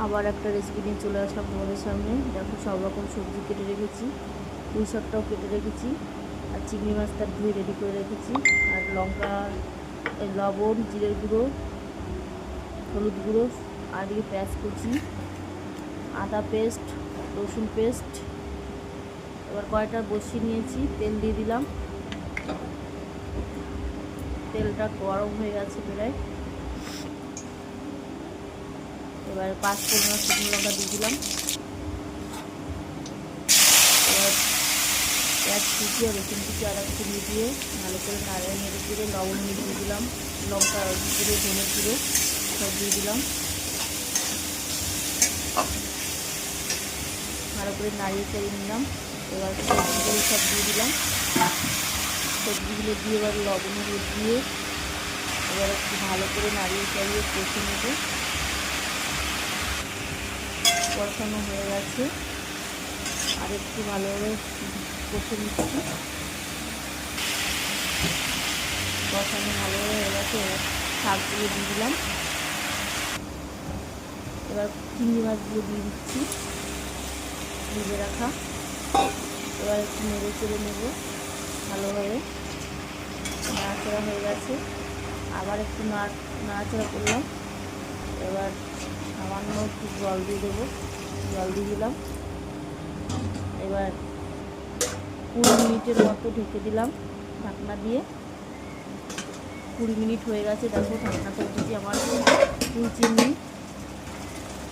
আবার একটা রেসিপি নিয়ে চলে আসলাম তোমাদের সামনে। দেখো, সব রকম সবজি কেটে রেখেছি, পুঁই শাকটাও কেটে রেখেছি, আর চিংড়ি মাছটা ধুয়ে রেডি করে রেখেছি, আর লঙ্কা, লবণ, জিরের গুঁড়ো, হলুদ গুঁড়ো, আর দিকে পেঁয়াজ কুচি, আদা পেস্ট, রসুন পেস্ট। এবার কড়াইটা বসিয়ে নিয়েছি, তেল দিয়ে দিলাম। তেলটা গরম হয়ে গেছে প্রায়। এবার 5 ফোড়ন শুকনো লঙ্কা দিয়ে দিলাম। এবার পেঁয়াজ কুচি আর রসুন কুচি আদা কুচি দিয়ে ভালো করে নেড়ে দিয়ে লবণ দিয়ে দিলাম, লঙ্কা গুঁড়ো, ধনে গুঁড়ো সব দিয়ে দিলাম। ভালো করে নাড়িয়ে চাড়িয়ে নিলাম। এবার সবজিগুলো সব দিয়ে দিলাম। সবজিগুলো দিয়ে এবার লবণগুলো দিয়ে এবার একটু ভালো করে নাড়িয়ে চাড়িয়ে কষে নেব। কষানো হয়ে গেছে, আর একটু ভালোভাবে কষে নিচ্ছি। কষানো ভালোভাবে হয়ে গেছে। এবার শাকগুলো দিয়ে দিলাম। এবার চিংড়ি মাছগুলো দিয়ে দিচ্ছি, ভেজে রাখা। এবার একটু নেড়ে চেড়ে নেব ভালোভাবে। নাড়াচাড়া হয়ে গেছে, আবার একটু নাড়াচাড়া করলাম। এবার সামান্য একটু জল দিয়ে দেবো, জল দিয়ে দিলাম। এবার 20 মিনিটের মতো ঢেকে দিলাম ঢাকনা দিয়ে। 20 মিনিট হয়ে গেছে। দেখো, ঢাকনাটা উঠেছি, আমার পুঁই চিংড়ি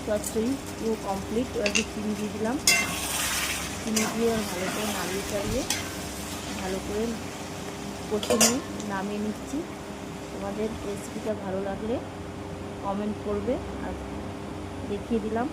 চচ্চড়ি পুরো কমপ্লিট। এবার চিনি দিয়ে দিলাম। চিনি দিয়ে ভালো করে নাড়িয়ে চাড়িয়ে ভালো করে কষে নিয়ে নামিয়ে নিচ্ছি। তোমাদের রেসিপিটা ভালো লাগলে কমেন্ট করবে, আর দেখিয়ে দিলাম।